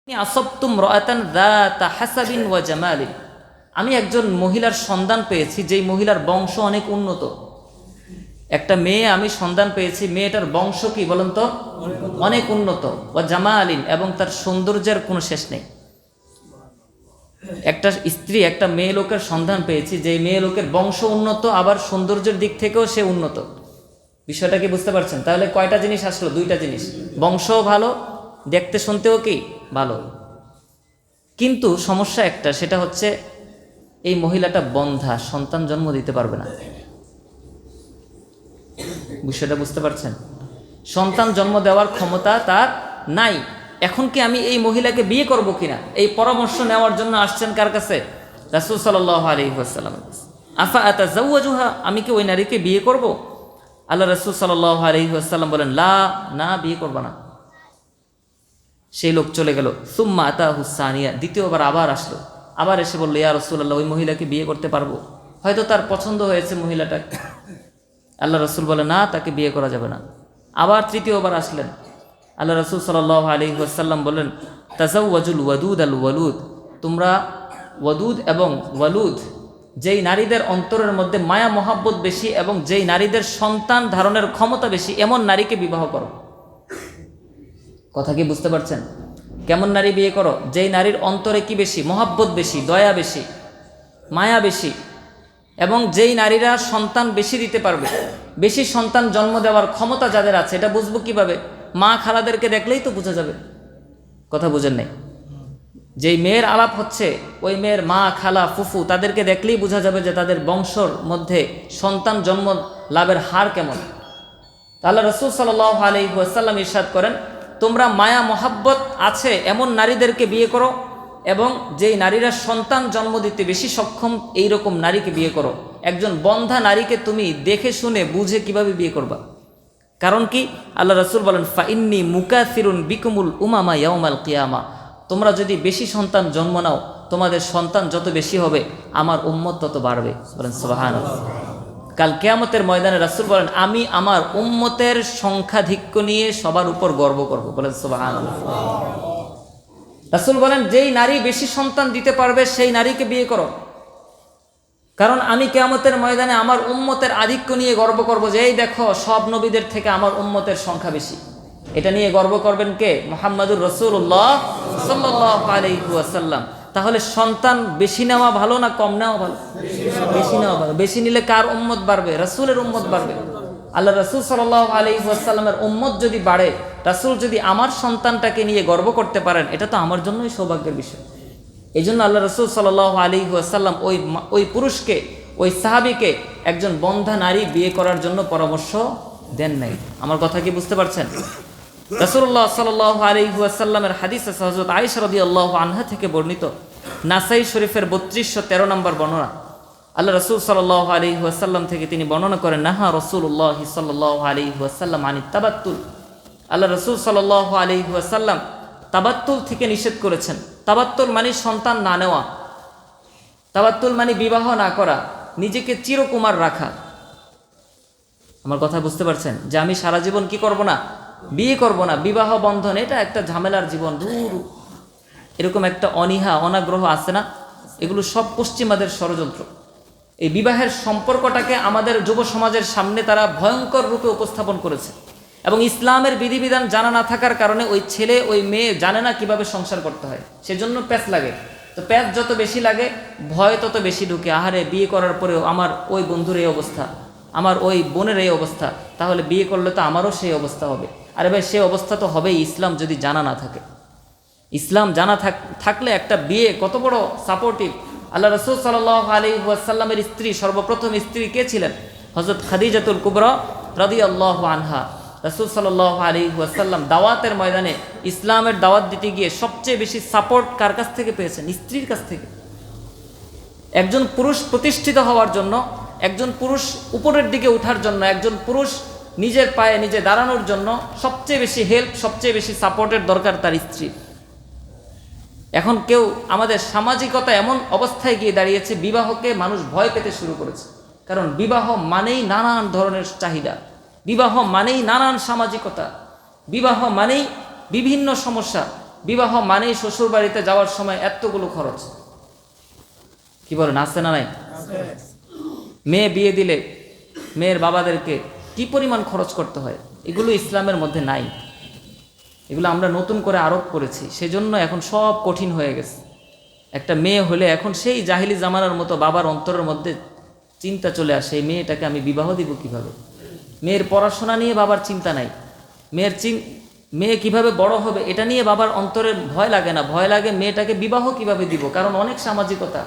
আসবতুম রাআতান যাতা হাসাবিন ওয়া জামালিন, আমি একজন মহিলার সন্ধান পেয়েছি যেই মহিলার বংশ অনেক উন্নত। একটা মেয়ে আমি সন্ধান পেয়েছি, মেয়েটার বংশ কি বলেন তো? অনেক উন্নত। ওয়া জামালিন, এবং তার সৌন্দর্যের কোনো শেষ নেই। একটা স্ত্রী, একটা মেয়ে লোকের সন্ধান পেয়েছি যেই মেয়ে লোকের বংশ উন্নত, আবার সৌন্দর্যের দিক থেকেও সে উন্নত। বিষয়টা কি বুঝতে পারছেন? তাহলে কয়টা জিনিস আসলো? দুইটা জিনিস, বংশও ভালো, দেখতে শুনতেও কি ভালো। কিন্তু সমস্যা একটা, সেটা হচ্ছে এই মহিলাটা বন্ধ্যা, সন্তান জন্ম দিতে পারবে না। বিষয়টা বুঝতে পারছেন? সন্তান জন্ম দেওয়ার ক্ষমতা তার নাই। এখন কি আমি এই মহিলাকে বিয়ে করব কিনা, এই পরামর্শ নেওয়ার জন্য আসছেন কার কাছে? রাসূল সাল্লাল্লাহু আলাইহি ওয়াসাল্লাম। আফা আতাজাওয়াজুহা, আমি কি ওই নারীকে বিয়ে করব? আল্লাহ রাসূল সাল্লাল্লাহু আলাইহি ওয়াসাল্লাম বলেন, লা, না, বিয়ে করবা না। সেই লোক চলে গেল। সুম্মা আতাহু সানিয়া, দ্বিতীয়বার আবার আসলো, আবার এসে বললো, ইয়া রাসূলুল্লাহ, ওই মহিলাকে বিয়ে করতে পারবো? হয়তো তার পছন্দ হয়েছে মহিলাটা। আল্লাহ রাসূল বলে, না, তাকে বিয়ে করা যাবে না। আবার তৃতীয়বার আসলেন। আল্লাহ রাসূল সাল্লাল্লাহু আলাইহি ওয়াসাল্লাম বলেন, তাজাওয়াজুল ওয়াদুদ আল ওয়ালুদ, তোমরা ওয়াদুদ এবং ওয়ালুদ, যেই নারীদের অন্তরের মধ্যে মায়া মহাব্বত বেশি এবং যেই নারীদের সন্তান ধারণের ক্ষমতা বেশি, এমন নারীকে বিবাহ করো। কথা কি বুঝতে পারছেন? কেমন নারী বিয়ে করো? যেই নারীর অন্তরে কি বেশি? মহাব্বত বেশি, দয়া বেশি, মায়া বেশি, এবং যেই নারীরা সন্তান বেশি দিতে পারবে, বেশি সন্তান জন্ম দেওয়ার ক্ষমতা যাদের আছে। এটা বুঝবো কিভাবে? মা খালাদেরকে দেখলেই তো বোঝা যাবে। কথা বুঝেন নাই? যেই মেয়ের আলাপ হচ্ছে, ওই মেয়ের মা, খালা, ফুফু, তাদেরকে দেখলেই বোঝা যাবে যে তাদের বংশর মধ্যে সন্তান জন্ম লাভের হার কেমন। আল্লাহ রাসূল সাল্লাল্লাহু আলাইহি ওয়াসাল্লাম ইরশাদ করেন, তোমরা মায়া মহাব্বত আছে এমন নারীদেরকে বিয়ে করো, এবং যেই নারীরা সন্তান জন্ম দিতে বেশি সক্ষম, এই রকম নারীকে বিয়ে করো। একজন বন্ধ্যা নারীকে তুমি দেখে শুনে বুঝে কিভাবে বিয়ে করবা? কারণ কি? আল্লাহ রাসূল বলেন, ফাইন্নি মুকাসিরুন বিকুমুল উমামা ইয়াউমাল কিয়ামা, তোমরা যদি বেশি সন্তান জন্ম নাও, তোমাদের সন্তান যত বেশি হবে, আমার উম্মত তত বাড়বে। বলেন সুবহানাল্লাহ। কাল কিয়ামতের ময়দানে রাসূল বলেন, আমি আমার উম্মতের সংখ্যাধিক্য নিয়ে সবার উপর গর্ব করব। বলেন সুবহানাল্লাহ। রাসূল বলেন, যেই নারী বেশি সন্তান দিতে পারবে সেই নারীকে বিয়ে করো, কারণ আমি কিয়ামতের ময়দানে আমার উম্মতের আধিক্য নিয়ে গর্ব করব যে এই দেখো, সব নবীদের থেকে আমার উম্মতের সংখ্যা বেশি। এটা নিয়ে গর্ব করবেন কে? মুহাম্মাদুর রাসূলুল্লাহ সাল্লাল্লাহু আলাইহি ওয়াসাল্লাম। তাহলে সন্তান বেশি নেওয়া ভালো না কম নেওয়া ভালো? বেশি নেওয়া ভালো। বেশি নিলে কার উম্মত বাড়বে? রাসূলের উম্মত বাড়বে। আল্লাহ রাসূল সাল্লাল্লাহু আলাইহি ওয়াসাল্লামের উম্মত যদি বাড়ে, রাসূল যদি আমার সন্তানটাকে নিয়ে গর্ব করতে পারেন, এটা তো আমার জন্যই সৌভাগ্যের বিষয়। এই জন্য আল্লাহ রাসূল সাল্লাল্লাহু আলাইহি ওয়াসাল্লাম ওই পুরুষকে, ওই সাহাবীকে একজন বন্ধ্যা নারী বিয়ে করার জন্য পরামর্শ দেন নাই। আমার কথা কি বুঝতে পারছেন? রাসূলুল্লাহ সাল্লাল্লাহু আলাইহি ওয়াসাল্লামের হাদিস আছে, হযরত আয়েশা রাদিয়াল্লাহু আনহা থেকে বর্ণিত, নাসাই শরীফের 3213 নম্বর বর্ণনা। আল্লাহ রাসূল সাল্লাল্লাহু আলাইহি ওয়াসাল্লাম থেকে তিনি বর্ণনা করেন, নাহা রাসূলুল্লাহ সাল্লাল্লাহু আলাইহি ওয়াসাল্লাম আনিত তাবাত্তুল, আল্লাহ রাসূল সাল্লাল্লাহু আলাইহি ওয়াসাল্লাম তাবাত্তুল থেকে নিষেধ করেছেন। তাবাত্তুল মানে সন্তান না নেওয়া, তাবাত্তুল মানে বিবাহ না করা, নিজেকে চিরকুমার রাখা। আমার কথা বুঝতে পারছেন? যে আমি সারা জীবন কি করব না? বিয়ে করব না, বিবাহ বন্ধন, এটা একটা ঝামেলার জীবন, দূর, এরকম একটা অনীহা, অনাগ্রহ আছে না? এগুলো সব পশ্চিমাদের ষড়যন্ত্র। এই বিবাহের সম্পর্কটাকে আমাদের যুব সমাজের সামনে তারা ভয়ঙ্কর রূপে উপস্থাপন করেছে, এবং ইসলামের বিধিবিধান জানা না থাকার কারণে ওই ছেলে ওই মেয়ে জানে না কিভাবে সংসার করতে হয়, সেজন্য প্যাঁচ লাগে। তো প্যাঁচ যত বেশি লাগে, ভয় তত বেশি ঢুকে। আহারে, বিয়ে করার পরেও আমার ওই বন্ধুর এই অবস্থা, আমার ওই বোনের এই অবস্থা, তাহলে বিয়ে করলে তো আমারও সেই অবস্থা হবে। আরে ভাই, সেই অবস্থা তো হবেই ইসলাম যদি জানা না থাকে। ইসলাম জানা থাকলে একটা বিয়ে কত বড় সাপোর্টিভ। আল্লাহ রাসূল সাল্লাল্লাহু আলাইহি ওয়াসাল্লামের স্ত্রী, সর্বপ্রথম স্ত্রী কে ছিলেন? হযরত খাদিজাতুল কুবরা রাদিয়াল্লাহু আনহা। রাসূল সাল্লাল্লাহু আলাইহি ওয়াসাল্লাম দাওয়াতের ময়দানে ইসলামের দাওয়াত দিতে গিয়ে সবচেয়ে বেশি সাপোর্ট কার কাছ থেকে পেয়েছেন? স্ত্রীর কাছ থেকে। একজন পুরুষ প্রতিষ্ঠিত হওয়ার জন্য, একজন পুরুষ উপরের দিকে ওঠার জন্য, একজন পুরুষ নিজের পায়ে নিজে দাঁড়ানোর জন্য সবচেয়ে বেশি হেল্প, সবচেয়ে বেশি সাপোর্টের দরকার তার স্ত্রী। এখন কেউ, আমাদের সামাজিকতা এমন অবস্থায় গিয়ে দাঁড়িয়েছে, বিবাহকে মানুষ ভয় পেতে শুরু করেছে। কারণ বিবাহ মানেই নানান ধরনের চাহিদা, বিবাহ মানেই নানান সামাজিকতা, বিবাহ মানেই বিভিন্ন সমস্যা, বিবাহ মানেই শ্বশুর বাড়িতে যাওয়ার সময় এতগুলো খরচ, কি বলেন, আছে না নাই? মেয়ে বিয়ে দিলে মেয়ের বাবাদেরকে কি পরিমাণ খরচ করতে হয়, এগুলো ইসলামের মধ্যে নাই। এগুলো আমরা নতুন করে আরোপ করেছি, সেজন্য এখন সব কঠিন হয়ে গেছে। একটা মেয়ে হলে এখন সেই জাহিলি জামানার মতো বাবার অন্তরের মধ্যে চিন্তা চলে আসে, এই মেয়েটাকে আমি বিবাহ দিব কিভাবে। মেয়ের পড়াশোনা নিয়ে বাবার চিন্তা নাই, মেয়ে কিভাবে বড় হবে এটা নিয়ে বাবার অন্তরে ভয় লাগে না, ভয় লাগে মেয়েটাকে বিবাহ কিভাবে দিব। কারণ অনেক সামাজিকতা,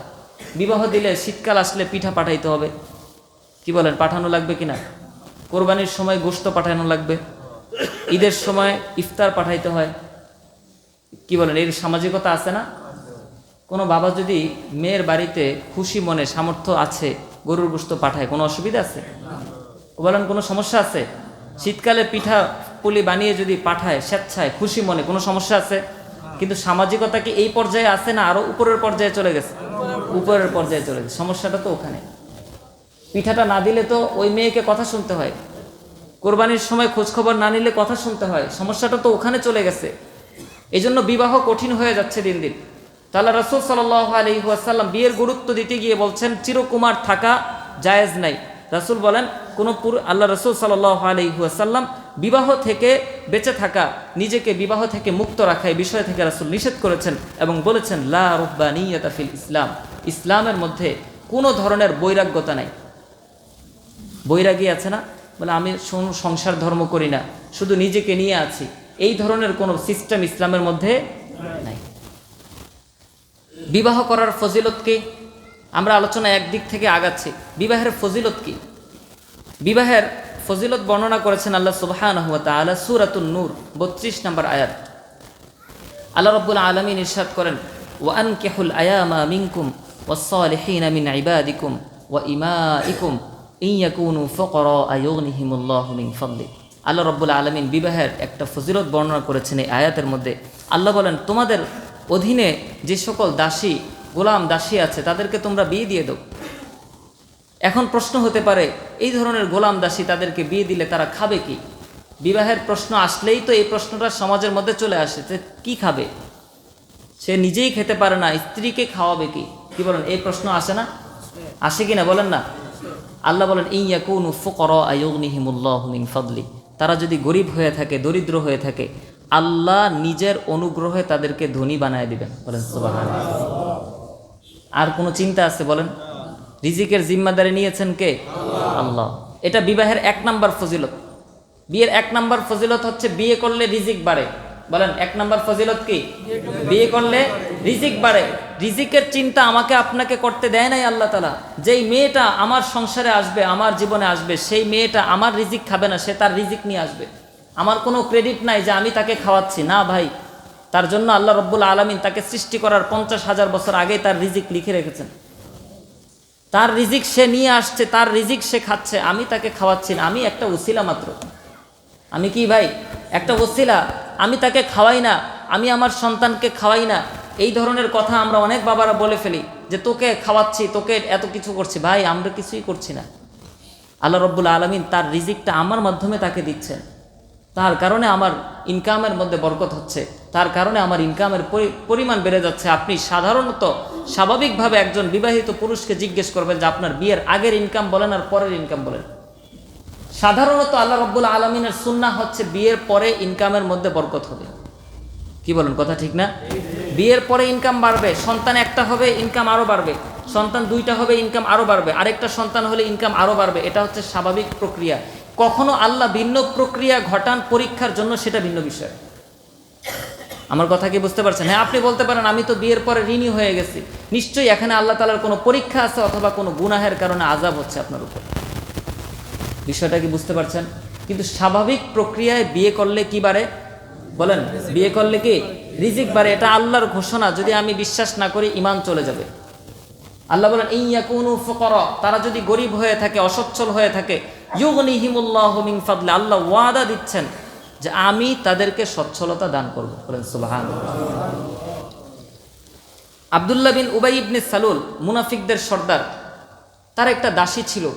বিবাহ দিলে শীতকাল আসলে পিঠা পাঠাইতে হবে, কি বলেন, পাঠানো লাগবে কিনা? কোরবানির সময় গোশত পাঠানো লাগবে, ঈদের সময় ইফতার পাঠাইতে হয়, কি বলেন, এর সামাজিকতা আছে না? কোনো বাবা যদি মেয়ের বাড়িতে খুশি মনে সামর্থ্য আছে গরুর গোশত পাঠায়, কোনো অসুবিধা আছে? বলেন, কোনো সমস্যা আছে? শীতকালে পিঠা পুলি বানিয়ে যদি পাঠায় স্বেচ্ছায় খুশি মনে, কোনো সমস্যা আছে? কিন্তু সামাজিকতা কি এই পর্যায়ে আছে না আরো উপরের পর্যায়ে চলে গেছে? উপরের পর্যায়ে চলে গেছে। সমস্যাটা তো ওখানে। পিঠাটা না দিলে তো ওই মেয়েকে কথা শুনতে হয়, কোরবানির সময় খোঁজখবর না নিলে কথা শুনতে হয়, সমস্যাটা তো ওখানে চলে গেছে। এই জন্য বিবাহ কঠিন হয়ে যাচ্ছে দিন দিন। তাহলে রাসূল সাল্লাল্লাহু আলাইহি ওয়াসাল্লাম বিয়ের গুরুত্ব দিতে গিয়ে বলছেন চিরকুমার থাকা জায়েজ নাই। রাসূল বলেন আল্লাহ রাসূল সাল্লাল্লাহু আলাইহি ওয়াসাল্লাম বিবাহ থেকে বেঁচে থাকা, নিজেকে বিবাহ থেকে মুক্ত রাখা, এই বিষয় থেকে রাসূল নিষেধ করেছেন এবং বলেছেন লা রুহবানিয়াতা ফিল ইসলাম, ইসলামের মধ্যে কোনো ধরনের বৈরাগ্যতা নাই। বৈরাগী আছে না, বলে আমি সংসার ধর্ম করি না, শুধু নিজেকে নিয়ে আছি, এই ধরনের কোনো সিস্টেম ইসলামের মধ্যে নাই। বিবাহ করার ফজিলত কি? আমরা আলোচনা একদিক থেকে আগাচ্ছি। বিবাহের ফজিলত কি? বিবাহের ফজিলত বর্ণনা করেছেন আল্লাহ সুবহানাহু ওয়া তাআলা সূরাতুন নূর 32 নম্বর আয়াত। আল্লাহ রাব্বুল আলামিন ইরশাদ করেন ওয়া আনকিহুল আয়ামা মিনকুম ওয়াস-সালিহিনা মিন ইবাদিকুম ওয়া ইমাইকুম ইন ইয়াকুনু ফুকারা আয়ুগনিহিমুল্লাহু মিন ফাদলি। আল্লাহ রাব্বুল আলামিন বিবাহের একটা ফজিলত বর্ণনা করেছেন এই আয়াতের মধ্যে। আল্লাহ বলেন তোমাদের অধীনে যে সকল দাসী গোলাম দাসী আছে তাদেরকে তোমরা বিয়ে দিয়ে দাও। এখন প্রশ্ন হতে পারে এই ধরনের গোলাম দাসী তাদেরকে বিয়ে দিলে তারা খাবে কি? বিবাহের প্রশ্ন আসলেই তো এই প্রশ্নটা সমাজের মধ্যে চলে আসে যে কি খাবে, সে নিজেই খেতে পারে না, স্ত্রীকে খাওয়াবে কি? কি বলেন, এই প্রশ্ন আসে না? আসে কি না বলেন না? আল্লাহ বলেন ইন ইয়াকুনু ফুকারা আয়ুগনিহিমুল্লাহু মিন ফাদলি, তারা যদি গরিব হয়ে থাকে, দরিদ্র হয়ে থাকে, আল্লাহ নিজের অনুগ্রহে তাদেরকে ধনী বানায় দিবেন। বলেন সুবহানাল্লাহ। আর কোনো চিন্তা আছে বলেন? রিজিকের জিম্মাদারি নিয়েছেন কে? আল্লাহ। এটা বিবাহের 1 নাম্বার ফজিলত। বিয়ের 1 নাম্বার ফজিলত হচ্ছে বিয়ে করলে রিজিক বাড়ে। বলেন 1 নাম্বার ফজিলত কি? বিয়ে করলে রিজিক বাড়ে। রিজিকের চিন্তা আমাকে আপনাকে করতে দেয় নাই আল্লাহ তাআলা। যেই মেয়েটা আমার সংসারে আসবে, আমার জীবনে আসবে, সেই মেয়েটা আমার রিজিক খাবে না, সে তার রিজিক নিয়ে আসবে। আমার কোনো ক্রেডিট নাই যে আমি তাকে খাওয়াচ্ছি, না ভাই। তার জন্য আল্লাহ রাব্বুল আলামিন তাকে সৃষ্টি করার 50,000 বছর আগেই তার রিজিক লিখে রেখেছেন। তার রিজিক সে নিয়ে আসছে, তার রিজিক সে খাচ্ছে, আমি তাকে খাওয়াচ্ছি না, আমি একটা ওসিলা মাত্র। আমি কি ভাই? একটা ওসিলা। আমি তাকে খাওয়াই না, আমি আমার সন্তানকে খাওয়াই না। এই ধরনের কথা আমরা অনেক বাবারা বলে ফেলি যে তোকে খাওয়াচ্ছি, তোকে এত কিছু করছি। ভাই, আমরা কিছুই করছি না। আল্লাহ রাব্বুল আলামিন তার রিজিকটা আমার মাধ্যমে তাকে দিচ্ছেন। তার কারণে আমার ইনকামের মধ্যে বরকত হচ্ছে, তার কারণে আমার ইনকামের পরিমাণ বেড়ে যাচ্ছে। আপনি সাধারণত স্বাভাবিকভাবে একজন বিবাহিত পুরুষকে জিজ্ঞেস করবেন যে আপনার বিয়ের আগের ইনকাম বলেন আর পরের ইনকাম বলেন। সাধারণত আল্লাহ রাব্বুল আলামিনের সুন্নাহ হচ্ছে বিয়ের পরে ইনকামের মধ্যে বরকত হবে। কি বলেন, কথা ঠিক না? বিয়ের পরে ইনকাম বাড়বে, সন্তান একটা হবে ইনকাম আরও বাড়বে, সন্তান 2টা হবে ইনকাম আরও বাড়বে, আরেকটা সন্তান হলে ইনকাম আরও বাড়বে। এটা হচ্ছে স্বাভাবিক প্রক্রিয়া। কখনো আল্লাহ ভিন্ন প্রক্রিয়া ঘটান পরীক্ষার জন্য, সেটা ভিন্ন বিষয়। আমার কথা কি বুঝতে পারছেন? হ্যাঁ, আপনি বলতে পারেন আমি তো বিয়ের পরে ঋণী হয়ে গেছি। নিশ্চয়ই এখানে আল্লাহ তাআলার কোনো পরীক্ষা আছে অথবা কোনো গুনাহের কারণে আযাব হচ্ছে আপনার উপর। বিষয়টা কি বুঝতে পারছেন? কিন্তু স্বাভাবিক প্রক্রিয়ায় বিয়ে করলে কি বাড়ে বলেন? বিয়ে করলে কি রিজিক বাড়ে। এটা আল্লাহর ঘোষণা। যদি আমি বিশ্বাস না করি ঈমান চলে যাবে। আল্লাহ বলেন ইন ইয়াকুনু ফুকারা, তারা যদি গরিব হয়ে থাকে, অসচ্ছল হয়ে থাকে, ইউগনিহিমুল্লাহু মিন ফাদলি, আল্লাহ ওয়াদা দিচ্ছেন যে আমি তাদেরকে সচ্ছলতা দান করব। বলেন সুবহানাল্লাহ। আব্দুল্লাহ বিন উবাই ইবনে সালুল, মুনাফিকদের সর্দার, তার একটা দাসী ছিল।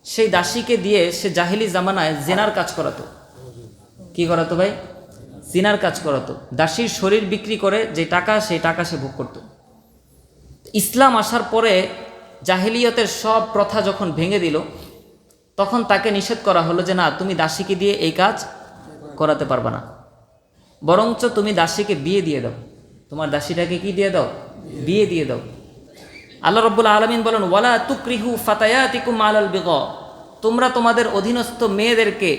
সেই দাসীকে দিয়ে সে জাহিলি জামানায় জেনার কাজ করাতো। কি করাতো ভাই? জিনার কাজ করাতো, দাসীর শরীর বিক্রি করে যে টাকা সেই টাকা সে ভোগ করত। ইসলাম আসার পরে জাহেলিয়তের সব প্রথা যখন ভেঙে দিল, তখন তাকে নিষেধ করা হলো যে না, তুমি দাসীকে দিয়ে এই কাজ করাতে পারবা না, বরঞ্চ তুমি দাসীকে বিয়ে দিয়ে দাও, তোমার দাসীটাকে কি দিয়ে দাও? বিয়ে দিয়ে দাও। আল্লাহ রাব্বুল আলামিন বলেন, ওয়ালা তুকরিহু ফাতায়াতিকুম আলাল বিগা, তোমরা তোমাদের অধীনস্থ মেয়েদেরকে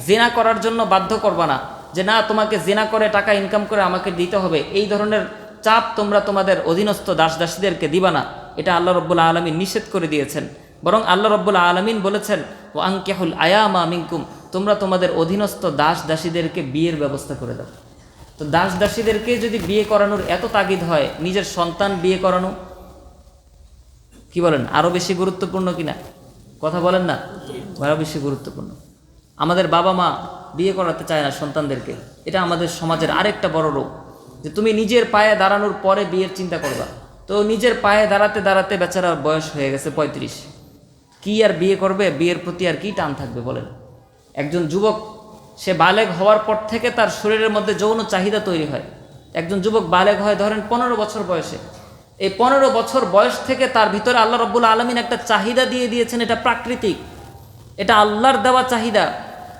জিনা করার জন্য বাধ্য করবা না, যে না তোমাকে জিনা করে টাকা ইনকাম করে আমাকে দিতে হবে, এই ধরনের চাপ তোমরা তোমাদের অধীনস্থ দাস দাসীদেরকে দিবা না। এটা আল্লাহ রাব্বুল আলামিন নিষেধ করে দিয়েছেন। বরং আল্লাহ রাব্বুল আলামিন বলেছেন, ওয়া আনকিহুল আয়ামা মিনকুম, তোমরা তোমাদের অধীনস্থ দাস দাসীদেরকে বিয়ের ব্যবস্থা করে দাও। তো দাস দাসীদেরকে যদি বিয়ে করানোর এত তাগিদ হয়, নিজের সন্তান বিয়ে করানো কি বলেন আরও বেশি গুরুত্বপূর্ণ কিনা? কথা বলেন না, আরও বেশি গুরুত্বপূর্ণ। আমাদের বাবা মা বিয়ে করাতে চায় না সন্তানদেরকে, এটা আমাদের সমাজের আরেকটা বড় রোগ, যে তুমি নিজের পায়ে দাঁড়ানোর পরে বিয়ের চিন্তা করবা। তো নিজের পায়ে দাঁড়াতে দাঁড়াতে বেচারার বয়স হয়ে গেছে 35, কি আর বিয়ে করবে? বিয়ের প্রতি আর কি টান থাকবে বলেন? একজন যুবক সে বালেগ হওয়ার পর থেকে তার শরীরের মধ্যে যৌন চাহিদা তৈরি হয়। একজন যুবক বালেগ হয় ধরেন 15 বছর বয়সে, এই 15 বছর বয়স থেকে তার ভিতরে আল্লাহ রাব্বুল আলামিন একটা চাহিদা দিয়ে দিয়েছেন, এটা প্রাকৃতিক, এটা আল্লাহর দেওয়া চাহিদা।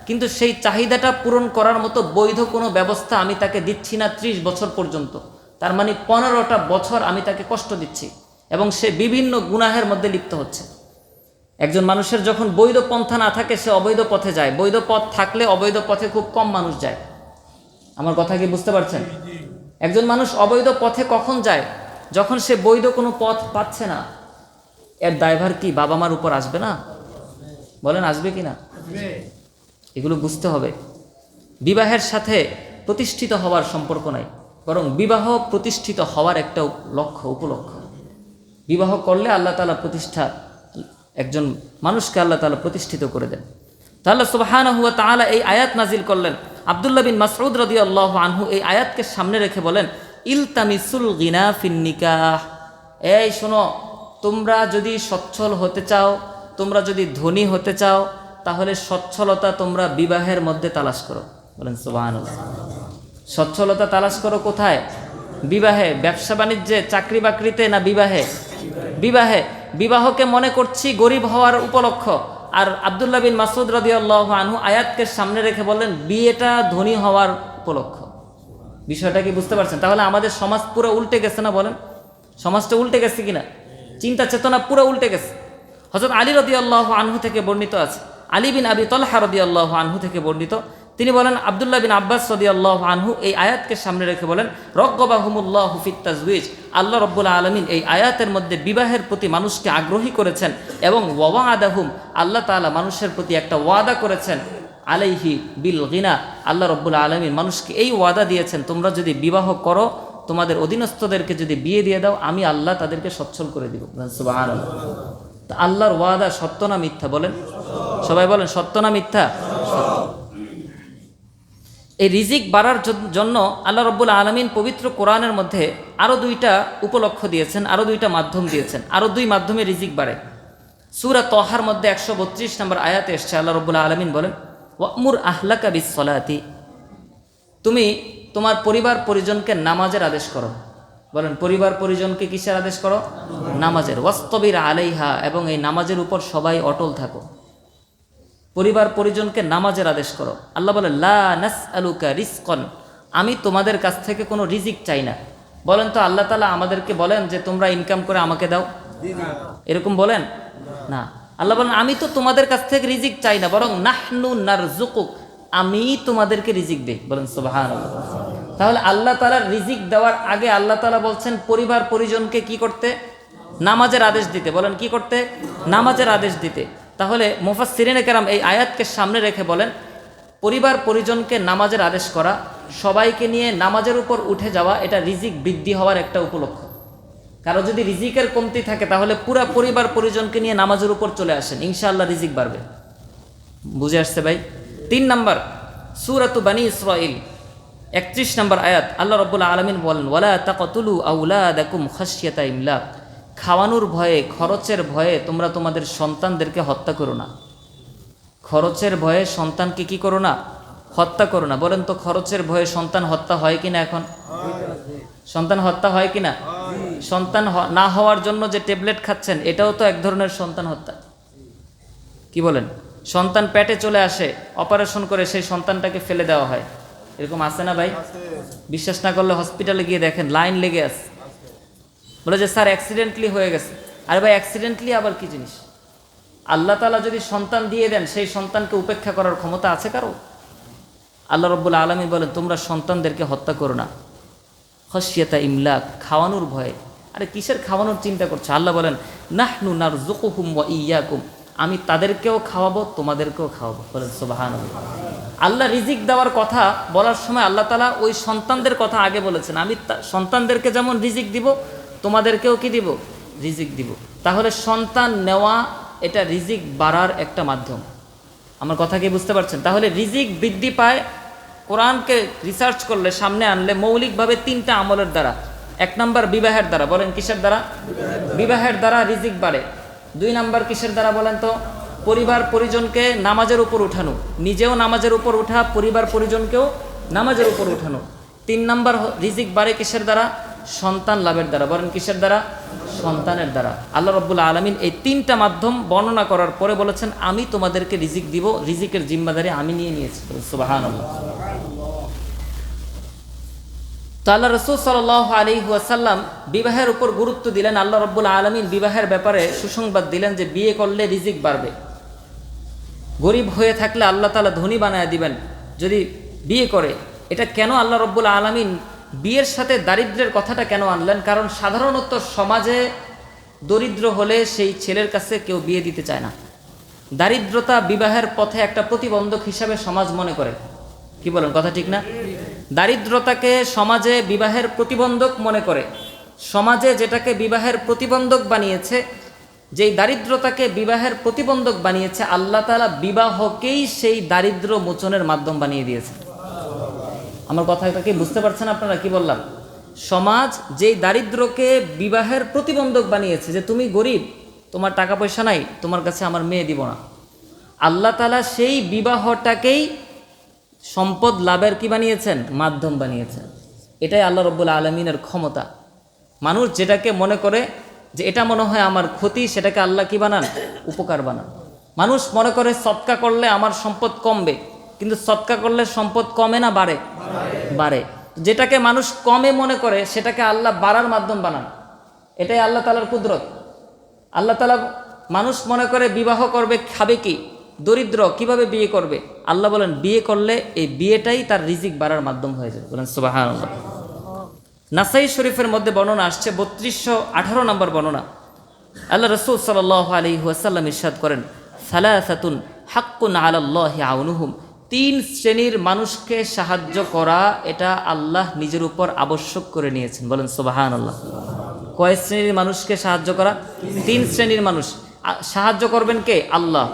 কিন্তু সেই চাহিদাটা পূরণ করার মতো বৈধ কোনো ব্যবস্থা আমি তাকে দিচ্ছি না 30 বছর পর্যন্ত। তার মানে 15টা বছর আমি তাকে কষ্ট দিচ্ছি এবং সে বিভিন্ন গুনাহের মধ্যে লিপ্ত হচ্ছে। একজন মানুষের যখন বৈধ পন্থা না থাকে, সে অবৈধ পথে যায়। বৈধ পথ থাকলে অবৈধ পথে খুব কম মানুষ যায়। আমার কথা কি বুঝতে পারছেন? একজন মানুষ অবৈধ পথে কখন যায়? যখন সে বৈধ কোনো পথ পাচ্ছে না। এর দায়ভার কি বাবা মার উপর আসবে না? বলেন আসবে কি না? এগুলো বুঝতে হবে। বিবাহের সাথে প্রতিষ্ঠিত হওয়ার সম্পর্ক নাই, বরং বিবাহ প্রতিষ্ঠিত হওয়ার একটা লক্ষ্য, উপলক্ষ্য। বিবাহ করলে আল্লাহ তাআলা প্রতিষ্ঠা, একজন মানুষকে আল্লাহ তাআলা প্রতিষ্ঠিত করে দেন। তো আল্লাহ সুবহানাহু ওয়া তাআলা এই আয়াত নাজিল করলেন। আব্দুল্লাহ বিন মাসউদ রাদিয়াল্লাহু আনহু এই আয়াতকে সামনে রেখে বলেন, ইলতামিসুল গিনা ফিন নিকাহ, এই শোনো, তোমরা যদি সচ্ছল হতে চাও, তোমরা যদি ধনী হতে চাও, তাহলে সচ্ছলতা তোমরা বিবাহের মধ্যে তালাশ করো। বলেন সুবহানাল্লাহ। সচ্ছলতা তালাশ করো কোথায়? বিবাহে। ব্যবসা বাণিজ্যে, চাকরি বাকরিতে, না বিবাহে? বিবাহে। বিবাহকে মনে করছি গরিব হওয়ার উপলক্ষ, আর আব্দুল্লাহ বিন মাসউদ রাদিয়াল্লাহু আনহু আয়াতকে সামনে রেখে বললেন বিয়েটা ধনী হওয়ার উপলক্ষ। বিষয়টা কি বুঝতে পারছেন? তাহলে আমাদের সমাজ পুরো উল্টে গেছে না? বলেন সমাজটা উল্টে গেছে কিনা? চিন্তা চেতনা পুরো উল্টে গেছে। হযরত আলী রাদিয়াল্লাহু আনহু থেকে বর্ণিত আছে, আলী বিন আবি তালহা রাদিয়াল্লাহু আনহু থেকে বর্ণিত, তিনি বলেন আব্দুল্লাহ বিন আব্বাস রাদিয়াল্লাহু আনহু এই আয়াতকে সামনে রেখে বলেন, রগ্গাবাহুমুল্লাহু ফিত তাজওয়ীজ, আল্লাহ রাব্বুল আলামিন এই আয়াতের মধ্যে বিবাহের প্রতি মানুষকে আগ্রহী করেছেন এবং ওয়াদাহুম, আল্লাহ তাআলা মানুষের প্রতি একটা ওয়াদা করেছেন, আলাইহি বিল গিনা, আল্লাহ রাব্বুল আলামিন মানুষকে এই ওয়াদা দিয়েছেন, তোমরা যদি বিবাহ করো, তোমাদের অধীনস্থদেরকে যদি বিয়ে দিয়ে দাও, আমি আল্লাহ তাদেরকে সচ্ছল করে দিব। সুবহানাল্লাহ। তো আল্লাহর ওয়াদা সত্য না মিথ্যা? বলেন সবাই, বলেন সত্য না মিথ্যা? সত্য। এই রিজিক বাড়ার জন্য আল্লাহ রাব্বুল আলামিন পবিত্র কোরআনের মধ্যে আরও 2টা উপলক্ষ দিয়েছেন, আরও 2টা মাধ্যম দিয়েছেন, আরও 2 মাধ্যমে রিজিক বাড়ে। সূরা তহার মধ্যে 132 নম্বর আয়াতে এসছে, আল্লাহ রাব্বুল আলামিন বলেন, ওয়ামুর আহলাকা বিসসালাতি, তুমি তোমার পরিবার পরিজনকে নামাজের আদেশ করো। বলেন পরিবার পরিজনকে কিসের আদেশ করো? নামাজের। ওয়াস্তাবির আলাইহা, এবং এই নামাজের উপর সবাই অটল থাকো। পরিবার পরিজনকে নামাজের আদেশ করো। আল্লাহ বলে, লা নাসআলুকা রিজকান, আমি তোমাদের কাছ থেকে কোনো রিজিক চাই না। বলেন তো আল্লাহ তাআলা আমাদেরকে বলেন যে তোমরা ইনকাম করে আমাকে দাও? এরকম বলেন না। আল্লাহ বলেন আমি তো তোমাদের কাছ থেকে রিজিক চাই না, বরং নাহনু নারযুকুক, আমি তোমাদেরকে রিজিক দেই। বলেন সুবহানাল্লাহ। তাহলে আল্লাহ তাআলার রিজিক দেওয়ার আগে আল্লাহ তাআলা বলছেন পরিবার পরিজনকে কি করতে? নামাজের আদেশ দিতে। বলেন কি করতে? নামাজের আদেশ দিতে। তাহলে মুফাসসিরিনে কেরাম এই আয়াতকে সামনে রেখে বলেন, পরিবার পরিজনকে নামাজের আদেশ করা, সবাইকে নিয়ে নামাজের উপর উঠে যাওয়া, এটা রিজিক বৃদ্ধি হওয়ার একটা উপলক্ষ। কারো যদি রিজিকের কমতি থাকে, তাহলে পুরা পরিবার পরিজনকে নিয়ে নামাজের উপর চলে আসেন, ইনশাআল্লাহ রিজিক বাড়বে। বুঝে আসছে ভাই? 3 নম্বর, সূরাতু বনী ইসরাঈল 31 নম্বর আয়াত, আল্লাহ রাব্বুল আলামিন বলেন, ওয়ালা তাকতুলু আওলাদাকুম খাশিয়াতা ইমলাক, খাওয়ানোর ভয়ে, খরচের ভয়ে তোমরা তোমাদের সন্তানদেরকে হত্যা করো না। খরচের ভয়ে সন্তানকে কি করো না? হত্যা করো না। বলেন তো খরচের ভয়ে সন্তান হত্যা হয় কিনা? এখন সন্তান হত্যা হয় কিনা? সন্তান না হওয়ার জন্য যে ট্যাবলেট খাচ্ছেন এটাও তো এক ধরনের সন্তান হত্যা। কি বলেন? সন্তান পেটে চলে আসে, অপারেশন করে সেই সন্তানটাকে ফেলে দেওয়া হয়, এরকম আছে না ভাই? বিশ্বাস না করলে হসপিটালে গিয়ে দেখেন, লাইন লেগে আছে। বলে যে স্যার অ্যাক্সিডেন্টলি হয়ে গেছে। আরে ভাই, অ্যাক্সিডেন্টলি আবার কি জিনিস? আল্লাহ তাআলা যদি সন্তান দিয়ে দেন, সেই সন্তানকে উপেক্ষা করার ক্ষমতা আছে কারো? আল্লাহ রাব্বুল আলামিন বলেন তোমরা সন্তানদেরকে হত্যা করো না, খশিয়াতা ইমলাক, খাওয়ানোর ভয়ে। আরে কিসের খাওয়ানোর চিন্তা করছো? আল্লাহ বলেন নাহনু নারযুকুহুম ওয়া ইয়্যাকুম, আমি তাদেরকেও খাওয়াবো তোমাদেরকেও খাওয়াবো। বলেন সুবহানাল্লাহ। আল্লাহ রিজিক দেওয়ার কথা বলার সময় আল্লাহ তাআলা ওই সন্তানদের কথা আগে বলেছেন, আমি সন্তানদেরকে যেমন রিজিক দিব তোমাদেরকেও কি দিব? রিজিক দিব। তাহলে সন্তান নেওয়া এটা রিজিক বাড়ার একটা মাধ্যম। আমার কথা কি বুঝতে পারছেন? তাহলে রিজিক বৃদ্ধি পায় কোরআনকে রিসার্চ করলে, সামনে আনলে মৌলিকভাবে 3টা আমলের দ্বারা। 1 নাম্বার বিবাহের দ্বারা। বলেন কিসের দ্বারা? বিবাহের দ্বারা রিজিক বাড়ে। 2 নাম্বার কিসের দ্বারা বলেন তো? পরিবার পরিজনকে নামাজের উপর উঠানো, নিজেও নামাজের উপর উঠা, পরিবার পরিজনকেও নামাজের উপর উঠানো। 3 নাম্বার রিজিক বাড়ে কিসের দ্বারা? সন্তান লাভের দ্বারা। বলেন কিসের দ্বারা? সন্তানের দ্বারা। আল্লাহ রাব্বুল আলামিন এই 3টা মাধ্যম বর্ণনা করার পরে বলেছেন আমি তোমাদেরকে রিজিক দিব, রিজিকের জিম্মাদারি আমি নিয়ে নিয়েছি। সুবহানাল্লাহ। তো আল্লাহ রাসূল সাল্লাল্লাহু আলাইহি ওয়াসাল্লাম বিবাহের উপর গুরুত্ব দিলেন। আল্লাহ রাব্বুল আলামিন বিবাহের ব্যাপারে সুসংবাদ দিলেন যে বিয়ে করলে রিজিক বাড়বে। গরিব হয়ে থাকলে আল্লাহ তাআলা ধনী বানায় দিবেন যদি বিয়ে করে। এটা কেন আল্লাহ রাব্বুল আলামিন বিয়ের সাথে দারিদ্র্যের কথাটা কেন আনলেন? কারণ সাধারণত সমাজে দরিদ্র হলে সেই ছেলের কাছে কেউ বিয়ে দিতে চায় না। দারিদ্রতা বিবাহের পথে একটা প্রতিবন্ধক হিসাবে সমাজ মনে করে। কি বলেন, কথা ঠিক না? দারিদ্রতাকে সমাজে বিবাহের প্রতিবন্ধক মনে করে। সমাজে যেটাকে বিবাহের প্রতিবন্ধক বানিয়েছে, যেই দারিদ্রতাকে বিবাহের প্রতিবন্ধক বানিয়েছে, আল্লাহ তাআলা বিবাহকেই সেই দারিদ্র মোচনের মাধ্যম বানিয়ে দিয়েছে। আমার কথাটা কি বুঝতে পারছেন আপনারা? কি বললাম? সমাজ যেই দারিদ্রকে বিবাহের প্রতিবন্ধক বানিয়েছে, যে তুমি গরিব, তোমার টাকা পয়সা নাই, তোমার কাছে আমার মেয়ে দিব না, আল্লাহ তাআলা সেই বিবাহটাকেই সম্পদ লাভের কি বানিয়েছেন? মাধ্যম বানিয়েছেন। এটাই আল্লাহ রাব্বুল আলামিনের ক্ষমতা। মানুষ যেটাকে মনে করে যে এটা মনে হয় আমার ক্ষতি, সেটাকে আল্লাহ কি বানান? উপকার বানান। মানুষ মনে করে সদকা করলে আমার সম্পদ কমবে, কিন্তু সদকা করলে সম্পদ কমে না বাড়ে? বাড়ে। যেটাকে মানুষ কমে মনে করে সেটাকে আল্লাহ বাড়ার মাধ্যম বানান। এটাই আল্লাহ তাআলার কুদরত। আল্লাহ তাআলা, মানুষ মনে করে বিবাহ করবে, খাবে কি? দরিদ্র, কিভাবে বিয়ে করবে? আল্লাহ বলেন বিয়ে করলে এই বিয়েটাই তার রিজিক বাড়ার মাধ্যম হয়ে যাবে। বলেন সুবহানাল্লাহ। নাসাই শরীফের মধ্যে বর্ণনা আসছে, 3218 নম্বর বর্ণনা। আল্লাহ রাসূল সাল্লাল্লাহু আলাইহি ওয়াসাল্লাম ইরশাদ করেন সালাসাতুন হাক্কুন আলাল্লাহি আউনুহুম, 3 শ্রেণীর মানুষকে সাহায্য করা এটা আল্লাহ নিজের উপর আবশ্যক করে নিয়েছেন। বলেন সুবহানাল্লাহ। কয় শ্রেণীর মানুষকে সাহায্য করা? 3 শ্রেণীর মানুষ। সাহায্য করবেন কে? আল্লাহ।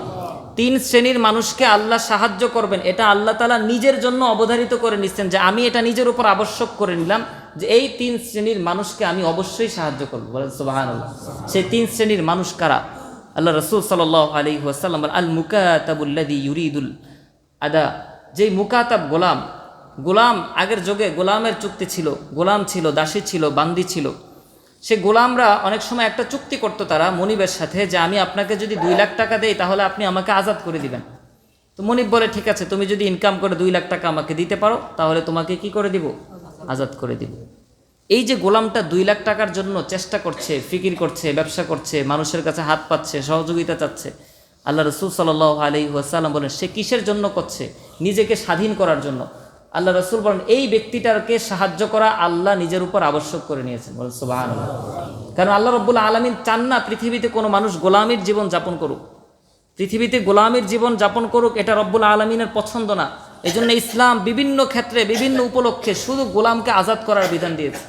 3 শ্রেণীর মানুষকে আল্লাহ সাহায্য করবেন, এটা আল্লাহ তাআলা নিজের জন্য অবধারিত করে নিচ্ছেন, যে আমি এটা নিজের উপর আবশ্যক করে নিলাম যে এই 3 শ্রেণীর মানুষকে আমি অবশ্যই সাহায্য করব। বলেন সুবহানাল্লাহ। সেই 3 শ্রেণীর মানুষ কারা? আল্লাহ রাসূল সাল্লাল্লাহু আলাইহি ওয়াসাল্লাম আল মুকাতাবুল্লাযী ইউরিদুল আদা, যেই মুকাতাব গোলাম, গোলাম আগের যুগে গোলামের চুক্তি ছিল, গোলাম ছিল, দাসী ছিল, বান্দি ছিল। সে গোলামরা অনেক সময় একটা চুক্তি করতো তারা মনিবের সাথে, যে আমি আপনাকে যদি 2 লাখ টাকা দেই তাহলে আপনি আমাকে আজাদ করে দিবেন। তো মনিব বলে ঠিক আছে, তুমি যদি ইনকাম করে 2 লাখ টাকা আমাকে দিতে পারো তাহলে তোমাকে কি করে দিব? আজাদ করে দিব। এই যে গোলামটা 2 লাখ টাকার জন্য চেষ্টা করছে, ফিকির করছে, ব্যবসা করছে, মানুষের কাছে হাত পাচ্ছে, সহযোগিতা চাচ্ছে, আল্লাহ রাসূল সাল্লাল্লাহু আলাইহি ওয়াসাল্লাম বলেন সে কিসের জন্য করছে? নিজেকে স্বাধীন করার জন্য। আল্লাহ রাসূল বলেন এই ব্যক্তিটাকে সাহায্য করা আল্লাহ নিজের উপর আবশ্যক করে নিয়েছেন। বলেন সুবহানাল্লাহ। কারণ আল্লাহ রাব্বুল আলামিন চান না পৃথিবীতে কোনো মানুষ গোলামির জীবন যাপন করুক, পৃথিবীতে গোলামির জীবন যাপন করুক, এটা রব্বুল আলামিনের পছন্দ না। এই জন্য ইসলাম বিভিন্ন ক্ষেত্রে বিভিন্ন উপলক্ষে শুধু গোলামকে আজাদ করার বিধান দিয়েছে,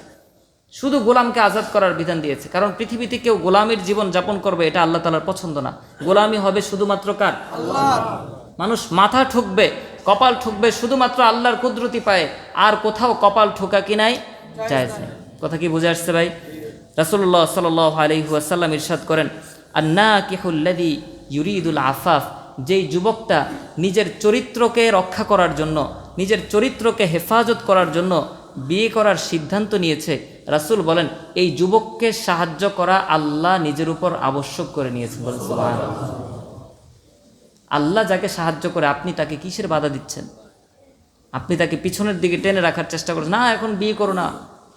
শুধু গোলামকে আজাদ করার বিধান দিয়েছে। কারণ পৃথিবীতে কেউ গোলামির জীবন যাপন করবে এটা আল্লাহ তাআলার পছন্দ না। গোলামি হবে শুধুমাত্র কার? আল্লাহর। মানুষ মাথা ঠুকবে, কপাল ঠুকবে শুধুমাত্র আল্লাহর কুদরতি পায়, আর কোথাও কপাল ঠোকা কি নাই? জায়েজ নেই। কথা কি বুঝে আসছে ভাই? রাসূলুল্লাহ সাল্লাল্লাহু আলাইহি ওয়াসাল্লাম ইরশাদ করেন আন্নাকিহুল্লাযী ইউরিদুল আফাফ যেই যুবকটা নিজের চরিত্রকে রক্ষা করার জন্য, নিজের চরিত্রকে হেফাজত করার জন্য বিয়ে করার সিদ্ধান্ত নিয়েছে, রাসূল বলেন এই যুবককে সাহায্য করা আল্লাহ নিজের উপর আবশ্যক করে নিয়েছেন। বলেন সুবহানাল্লাহ। আল্লাহ যাকে সাহায্য করে আপনি তাকে কিসের বাধা দিচ্ছেন? আপনি তাকে পিছনের দিকে টেনে রাখার চেষ্টা করছেন, না এখন বিয়ে করো না,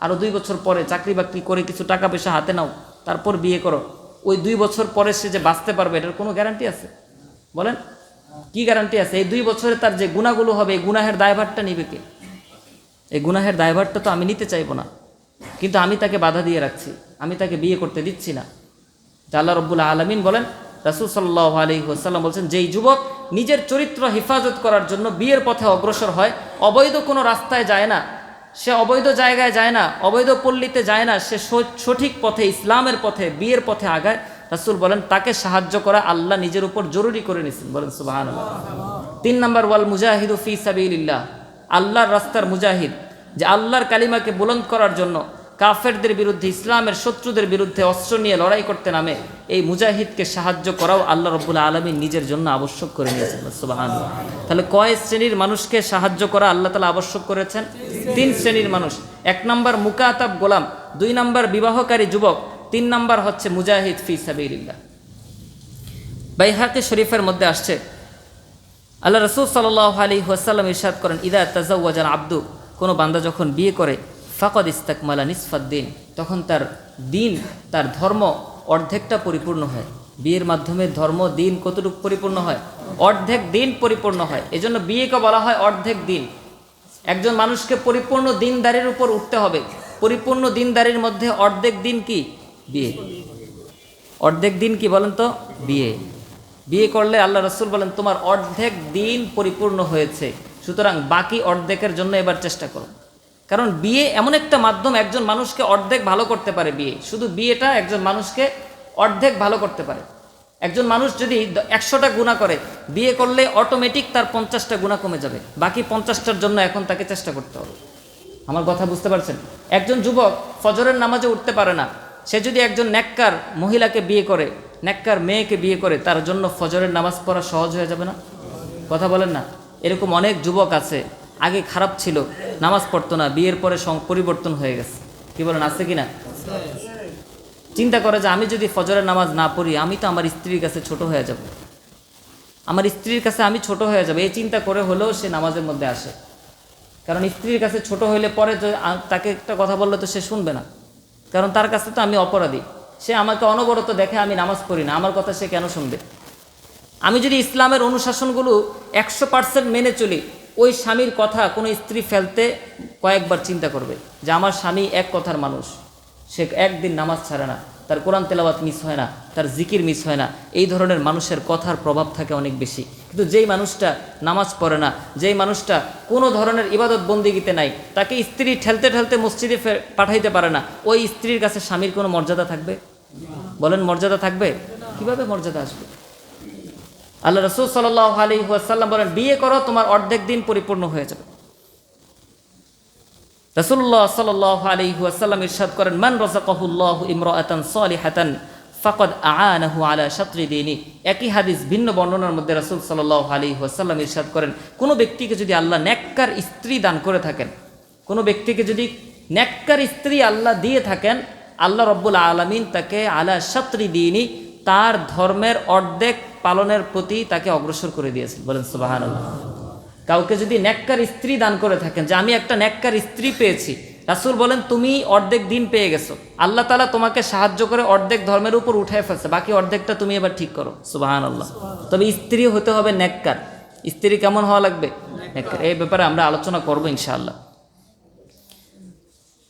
আরও 2 বছর পরে চাকরি বাকরি করে কিছু টাকা পয়সা হাতে নাও, তারপর বিয়ে করো। ওই 2 বছর পরে সে যে বাঁচতে পারবে এটার কোনো গ্যারান্টি আছে? বলেন, কি গ্যারান্টি আছে? এই 2 বছরে তার যে গুনাহগুলো হবে, এই গুনাহের দায়ভারটা নিবে কে? এই গুনাহের দায়ভারটা তো আমি নিতে চাইবো না, কিন্তু আমি তাকে বাধা দিয়ে রাখছি, আমি তাকে বিয়ে করতে দিচ্ছি না। আল্লাহ রাব্বুল আলামিন বলেন, রাসূল সাল্লাল্লাহু আলাইহি ওয়াসাল্লাম বলছেন, যেই যুবক নিজের চরিত্র হেফাজত করার জন্য বিয়ের পথে অগ্রসর হয়, অবৈধ কোনো রাস্তায় যায় না, সে অবৈধ জায়গায় যায় না, অবৈধ পল্লীতে যায় না, সে সঠিক পথে, ইসলামের পথে, বিয়ের পথে আগায়, রাসূল বলেন তাকে সাহায্য করা আল্লাহ নিজের উপর জরুরি করে নিয়েছেন। বলেন সুবহানাল্লাহ। 3 নম্বর, ওয়াল মুজাহিদু ফি সাবিলিল্লাহ, আল্লাহর রাস্তার মুজাহিদ, যে আল্লাহর কালিমাকে বুলন্দ করার জন্য কাফেরদের বিরুদ্ধে, ইসলামের শত্রুদের বিরুদ্ধে অস্ত্র নিয়ে লড়াই করতে নামে, এই মুজাহিদকে সাহায্য করাও আল্লাহ রাব্বুল আলামিন নিজের জন্য আবশ্যক করে নিয়েছেন। সুবহানাল্লাহ। তাহলে কয় শ্রেণীর মানুষকে সাহায্য করা আল্লাহ তাআলা আবশ্যক করেছেন? 3 শ্রেণীর মানুষ। 1 নম্বর মুকাতাব গোলাম, 2 নম্বর বিবাহকারী যুবক, 3 নম্বর হচ্ছে মুজাহিদ ফি সাবিলিল্লাহ। বাইহাকি শরীফের মধ্যে আসছে, আল্লাহ রাসূল সাল্লাল্লাহু আলাইহি ওয়াসাল্লাম ইরশাদ করেন, ইদা তাজাওয়াজাল আব্দু, কোনো বান্দা যখন বিয়ে করে, ফাকাদ ইস্তাকমালা নিসফাদ্দিন, তখন তার দিন, তার ধর্ম অর্ধেকটা পরিপূর্ণ হয়। বিয়ের মাধ্যমে ধর্ম, দিন কতটুকু পরিপূর্ণ হয়? অর্ধেক দিন পরিপূর্ণ হয়। এজন্য বিয়েকে বলা হয় অর্ধেক দিন। একজন মানুষকে পরিপূর্ণ দিনদারির উপর উঠতে হবে। পরিপূর্ণ দিনদারির মধ্যে অর্ধেক দিন কি? বিয়ে। অর্ধেক দিন কি বলেন তো? বিয়ে। বিয়ে করলে আল্লাহ রাসূল বলেন তোমার অর্ধেক দিন পরিপূর্ণ হয়েছে, সুতরাং বাকি অর্ধেকের জন্য এবার চেষ্টা করো। কারণ বিয়ে এমন একটা মাধ্যম, একজন মানুষকে অর্ধেক ভালো করতে পারে বিয়ে। শুধু বিয়েটা একজন মানুষকে অর্ধেক ভালো করতে পারে। একজন মানুষ যদি 100টা গুনাহ করে, বিয়ে করলে অটোমেটিক তার 50টা গুনাহ কমে যাবে। বাকি 50টার জন্য এখন তাকে চেষ্টা করতে হবে। আমার কথা বুঝতে পারছেন? একজন যুবক ফজরের নামাজে উঠতে পারে না, সে যদি একজন নেককার মহিলাকে বিয়ে করে, নেককার মেয়েকে বিয়ে করে, তার জন্য ফজরের নামাজ পড়া সহজ হয়ে যাবে না? কথা বলেন না? এরকম অনেক যুবক আছে, আগে খারাপ ছিল, নামাজ পড়তো না, বিয়ের পরে পরিবর্তন হয়ে গেছে। কি বলেন, আছে কি না? চিন্তা করে যে আমি যদি ফজরের নামাজ না পড়ি, আমি তো আমার স্ত্রীর কাছে ছোট হয়ে যাব, আমার স্ত্রীর কাছে আমি ছোট হয়ে যাব, এই চিন্তা করে হলেও সে নামাজের মধ্যে আসে। কারণ স্ত্রীর কাছে ছোট হইলে পরে তাকে একটা কথা বললে তো সে শুনবে না, কারণ তার কাছে তো আমি অপরাধী। সে আমাকে অনবরত দেখে আমি নামাজ পড়ি না, আমার কথা সে কেন শুনবে? আমি যদি ইসলামের অনুশাসনগুলো 100% মেনে চলি, ওই স্বামীর কথা কোনো স্ত্রী ফেলতে কয়েকবার চিন্তা করবে যে আমার স্বামী এক কথার মানুষ, সে একদিন নামাজ ছাড়ে না, তার কোরআন তেলাওয়াত মিস হয় না, তার জিকির মিস হয় না। এই ধরনের মানুষের কথার প্রভাব থাকে অনেক বেশি। কিন্তু যেই মানুষটা নামাজ পড়ে না, যেই মানুষটা কোনো ধরনের ইবাদত বন্দিগিতে নাই, তাকে স্ত্রী ঠেলতে ঠেলতে মসজিদে পাঠাইতে পারে না, ওই স্ত্রীর কাছে স্বামীর কোনো মর্যাদা থাকবে? বলেন, মর্যাদা থাকবে? কিভাবে মর্যাদা আসবে? আল্লাহ রাসূল সাল্লাল্লাহু আলাইহি ওয়াসাল্লাম বলেন বিয়ে করো, তোমার অর্ধেক দিন পরিপূর্ণ হয়ে যাবে। রাসূলুল্লাহ সাল্লাল্লাহু আলাইহি ওয়াসাল্লাম ইরশাদ করেন, মান রাযাকাহুল্লাহু ইমরাআতান সালিহাতান ফাকাদ আ'ানাহু আলা শাতরি দীনি। একই হাদিস ভিন্ন বর্ণনার মধ্যে রাসূল সাল্লাল্লাহু আলাইহি ওয়াসাল্লাম ইরশাদ করেন, কোনো ব্যক্তিকে যদি আল্লাহ নেককার স্ত্রী দান করে থাকেন, কোনো ব্যক্তিকে যদি নেককার স্ত্রী আল্লাহ দিয়ে থাকেন, আল্লাহ রাব্বুল আলামিন তাকে আলা শাতরি দীনি, তার ধর্মের অর্ধেক পালনের প্রতি তাকে অগ্রসর করে দিয়েছেন। বলেন সুবহানাল্লাহ। কাউকে যদি নেককার স্ত্রী দান করে থাকেন, যে আমি একটা নেককার স্ত্রী পেয়েছি, রাসূল বলেন তুমি অর্ধেক দিন পেয়ে গেছো, আল্লাহ তাআলা তোমাকে সাহায্য করে অর্ধেক ধর্মের উপর উঠায় ফেলছে, বাকি অর্ধেকটা তুমি এবার ঠিক করো। সুবহানাল্লাহ। তবে স্ত্রী হতে হবে নেককার। স্ত্রী কেমন হওয়া লাগবে? নেককার। এই ব্যাপারে আমরা আলোচনা করবো ইনশাআল্লাহ।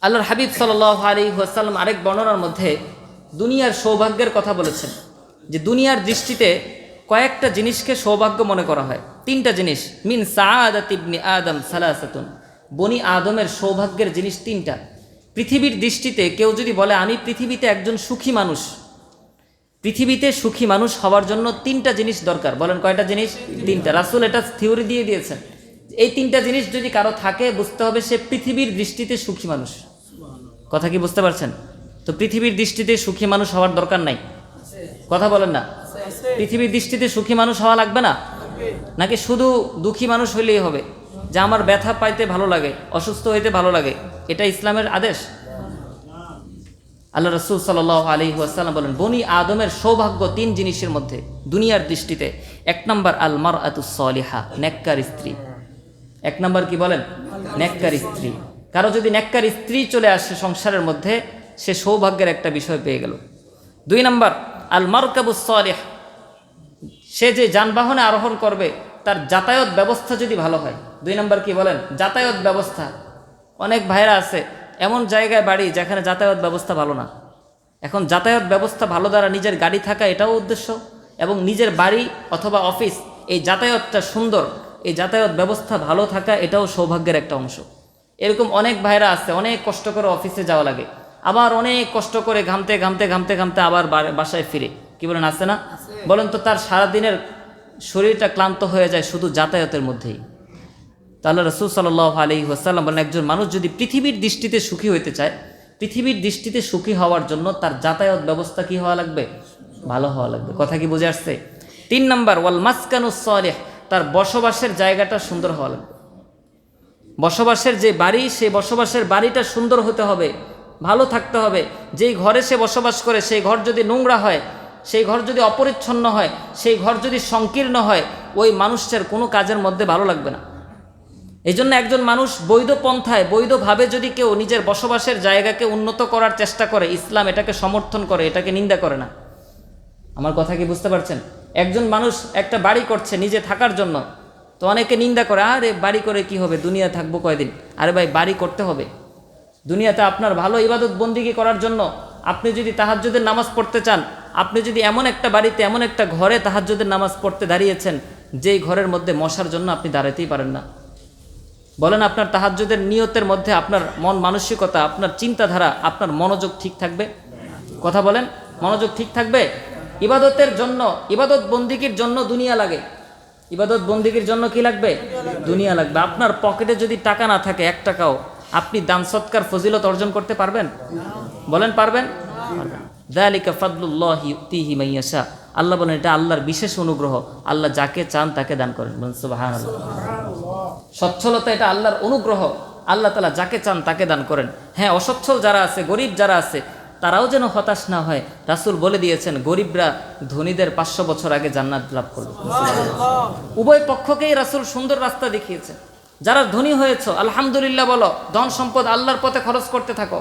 আল্লাহর হাবিব সাল্লাল্লাহু আলাইহি ওয়াসাল্লাম আরেক বর্ণনার মধ্যে দুনিয়ার সৌভাগ্যের কথা বলেছেন, যে দুনিয়ার দৃষ্টিতে কয়েকটা জিনিসকে সৌভাগ্য মনে করা হয়। 3টা জিনিস, মিন সাআদাতি ইবনি আদম সালাসাতুন, বনি আদমের সৌভাগ্যের জিনিস 3টা। পৃথিবীর দৃষ্টিতে কেউ যদি বলে আমি পৃথিবীতে একজন সুখী মানুষ, পৃথিবীতে সুখী মানুষ হওয়ার জন্য 3টা জিনিস দরকার। বলেন কয়টা জিনিস? 3টা। রাসূল এটা থিওরি দিয়ে দিয়েছেন। এই 3টা জিনিস যদি কারো থাকে, বুঝতে হবে সে পৃথিবীর দৃষ্টিতে সুখী মানুষ। কথা কি বুঝতে পারছেন? তো পৃথিবীর দৃষ্টিতে সুখী মানুষ হওয়ার দরকার নাই। কথা বলেন না? পৃথিবীর দৃষ্টিতে সুখী মানুষ হওয়া লাগবে না, নাকি শুধু দুঃখী মানুষ হইলেই হবে? যে আমার ব্যথা পাইতে ভালো লাগে, অসুস্থ হইতে ভালো লাগে, এটা ইসলামের আদেশ? আল্লাহ রাসূল সাল্লাল্লাহু আলাইহি ওয়াসাল্লাম বলেন, বনি আদমের সৌভাগ্য 3 জিনিসের মধ্যে দুনিয়ার দৃষ্টিতে। 1 নম্বর আল মারআতুস সালিহা, নেককার স্ত্রী। 1 নম্বর কি বলেন? নেককার স্ত্রী। কারো যদি নেককার স্ত্রী চলে আসে সংসারের মধ্যে, সে সৌভাগ্যের একটা বিষয় পেয়ে গেল। 2 নম্বর আল মারকাবুস সালিহ, সে যে যানবাহনে আরোহণ করবে তার যাতায়াত ব্যবস্থা যদি ভালো হয়। 2 নম্বর কি বলেন? যাতায়াত ব্যবস্থা। অনেক ভাইরা আছে এমন জায়গায় বাড়ি যেখানে যাতায়াত ব্যবস্থা ভালো না। এখন যাতায়াত ব্যবস্থা ভালো দ্বারা নিজের গাড়ি থাকা এটাও উদ্দেশ্য, এবং নিজের বাড়ি অথবা অফিস এই যাতায়াতটা সুন্দর, এই যাতায়াত ব্যবস্থা ভালো থাকা এটাও সৌভাগ্যের একটা অংশ। এরকম অনেক ভাইরা আছে অনেক কষ্ট করে অফিসে যাওয়া লাগে, আবার অনেক কষ্ট করে ঘামতে ঘামতে ঘামতে ঘামতে আবার বাসায় ফিরে। কি বলেন, আছে না? বলেন তো, তার সারাদিনের শরীরটা ক্লান্ত হয়ে যায় শুধু যাতায়াতের মধ্যেই। তাহলে রাসূল সাল্লাল্লাহু আলাইহি ওয়াসাল্লাম বলেন, একজন মানুষ যদি পৃথিবীর দৃষ্টিতে সুখী হইতে চায়, পৃথিবীর দৃষ্টিতে সুখী হওয়ার জন্য তার যাতায়াত ব্যবস্থা কি হওয়া লাগবে? ভালো হওয়া লাগবে। কথা কি বুঝে আসছে? 3 নম্বর ওয়াল মাসকানুস সালিহ, তার বসবাসের জায়গাটা সুন্দর হওয়া লাগবে। বসবাসের যে বাড়ি, সেই বসবাসের বাড়িটা সুন্দর হতে হবে, ভালো থাকতে হবে। যেই ঘরে সে বসবাস করে সেই ঘর যদি নোংরা হয়, সেই ঘর যদি অপরিচ্ছন্ন হয়, সেই ঘর যদি সংকীর্ণ হয়, ওই মানুষটার কোনো কাজের মধ্যে ভালো লাগবে না। এই জন্য একজন মানুষ বৈধ পন্থায়, বৈধভাবে যদি কেউ নিজের বসবাসের জায়গাকে উন্নত করার চেষ্টা করে, ইসলাম এটাকে সমর্থন করে, এটাকে নিন্দা করে না। আমার কথা কি বুঝতে পারছেন? একজন মানুষ একটা বাড়ি করছে নিজে থাকার জন্য, তো অনেকে নিন্দা করে, আরে বাড়ি করে কি হবে, দুনিয়া থাকবো কয়দিন। আরে ভাই, বাড়ি করতে হবে। দুনিয়াতে আপনার ভালো ইবাদত বন্দিগি করার জন্য আপনি যদি তাহাজ্জুদের নামাজ পড়তে চান, আপনি যদি এমন একটা বাড়িতে, এমন একটা ঘরে তাহাজ্জুদের নামাজ পড়তে দাঁড়িয়েছেন যেই ঘরের মধ্যে মশার জন্য আপনি দাঁড়াতেই পারেন না, বলেন আপনার তাহাজ্জুদের নিয়তের মধ্যে আপনার মন মানসিকতা, আপনার চিন্তাধারা, আপনার মনোযোগ ঠিক থাকবে? কথা বলেন, মনোযোগ ঠিক থাকবে? ইবাদতের জন্য, ইবাদত বন্দিগির জন্য দুনিয়া লাগে। ইবাদত বন্দিগির জন্য কি লাগবে? দুনিয়া লাগবে। আপনার পকেটে যদি টাকা না থাকে 1 টাকাও, আপনি দান সৎকার ফজিলত অর্জন করতে পারবেন? বলেন, পারবেন? যালিকা ফাদলুল্লাহি ইউতিহি মান ইয়াশা। আল্লাহ বলেন, এটা আল্লাহর বিশেষ অনুগ্রহ, আল্লাহ যাকে চান তাকে দান করেন। বলেন সুবহানাল্লাহ। সচ্ছলতা এটা আল্লাহর অনুগ্রহ, আল্লাহ তাআলা যাকে চান তাকে দান করেন। হ্যাঁ, অসচ্ছল যারা আছে, গরিব যারা আছে, তারাও যেন হতাশ না হয়। রাসূল বলে দিয়েছেন, গরিবরা ধনীদের 500 বছর আগে জান্নাত লাভ করবে। উভয় পক্ষকেই রাসূল সুন্দর রাস্তা দেখিয়েছেন। যারা ধনী হয়েছ, আলহামদুলিল্লাহ বলো, ধন সম্পদ আল্লাহর পথে খরচ করতে থাকো,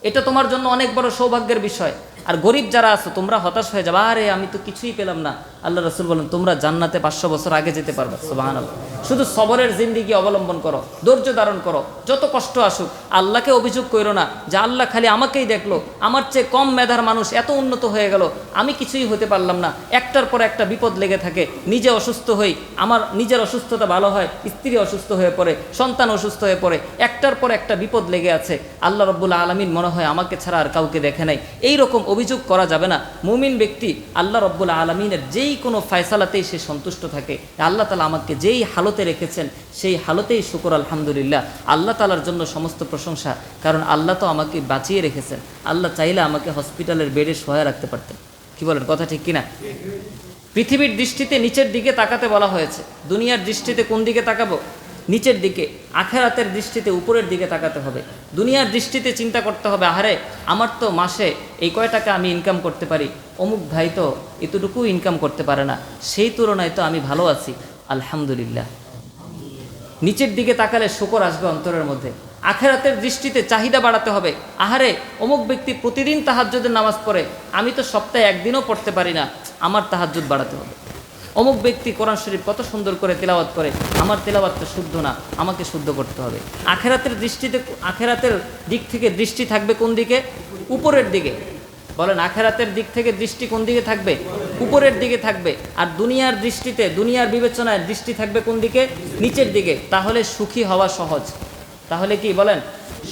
এটা তোমার জন্য অনেক বড় সৌভাগ্যের বিষয়। আর গরিব যারা আছো, তোমরা হতাশ হয়ে যাবে, আরে আমি তো কিছুই পেলাম না। আল্লাহ রাসূল বলেন, তোমরা জান্নাতে 500 বছর আগে যেতে পারবে। সুবহানাল্লাহ। শুধু সবরের জিন্দেগি অবলম্বন করো, ধৈর্য ধারণ করো, যত কষ্ট আসুক আল্লাহকে অভিযোগ করো না যে আল্লাহ খালি আমাকেই দেখলো, আমার চেয়ে কম মেধার মানুষ এত উন্নত হয়ে গেল, আমি কিছুই হতে পারলাম না। একটার পর একটা বিপদ লেগে থাকে, নিজে অসুস্থ হই, আমার নিজের অসুস্থতা ভালো হয়, স্ত্রী অসুস্থ হয়ে পড়ে, সন্তান অসুস্থ হয়ে পড়ে, একটার পর একটা বিপদ লেগে আছে। আল্লাহ রাব্বুল আলামিন মনে হয় আমাকে ছাড়া আর কাউকে দেখে নাই, এই রকম অভিযোগ করা যাবে না। মুমিন ব্যক্তি আল্লাহ রাব্বুল আলামিনের যেই কোনো ফয়সালাতেই সে সন্তুষ্ট থাকে। আল্লাহ তাআলা আমাকে যেই হালতে রেখেছেন সেই হালতেই শুকর আলহামদুলিল্লাহ। আল্লাহ তাআলার জন্য সমস্ত প্রশংসা, কারণ আল্লাহ তো আমাকে বাঁচিয়ে রেখেছেন। আল্লাহ চাইলে আমাকে হসপিটালের বেডে শোয়া রাখতে পারতেন। কি বলেন, কথা ঠিক কিনা? পৃথিবীর দৃষ্টিতে নিচের দিকে তাকাতে বলা হয়েছে, দুনিয়ার দৃষ্টিতে কোন দিকে তাকাবো? নিচের দিকে। আখিরাতের দৃষ্টিতে উপরের দিকে তাকাতে হবে। দুনিয়ার দৃষ্টিতে চিন্তা করতে হবে, আহারে আমার তো মাসে এই কয় টাকা আমি ইনকাম করতে পারি, অমুক ভাই তো এতটুকু ইনকাম করতে পারে না, সেই তুলনায় তো আমি ভালো আছি, আলহামদুলিল্লাহ। নিচের দিকে তাকালে শুকর আসবে অন্তরের মধ্যে। আখিরাতের দৃষ্টিতে চাহিদা বাড়াতে হবে, আহারে অমুক ব্যক্তি প্রতিদিন তাহাজ্জুদের নামাজ পড়ে, আমি তো সপ্তাহে একদিনও পড়তে পারি না, আমার তাহাজ্জুদ বাড়াতে হবে। অমুক ব্যক্তি কোরআন শরীফ কত সুন্দর করে তেলাওয়াত করে, আমার তেলাওয়াতটা শুদ্ধ না, আমাকে শুদ্ধ করতে হবে। আখিরাতের দৃষ্টিতে, আখিরাতের দিক থেকে দৃষ্টি থাকবে কোন দিকে? উপরের দিকে। বলেন, আখিরাতের দিক থেকে দৃষ্টি কোন দিকে থাকবে? উপরের দিকে থাকবে। আর দুনিয়ার দৃষ্টিতে, দুনিয়ার বিবেচনায় দৃষ্টি থাকবে কোন দিকে? নিচের দিকে। তাহলে সুখী হওয়া সহজ। তাহলে কি বলেন?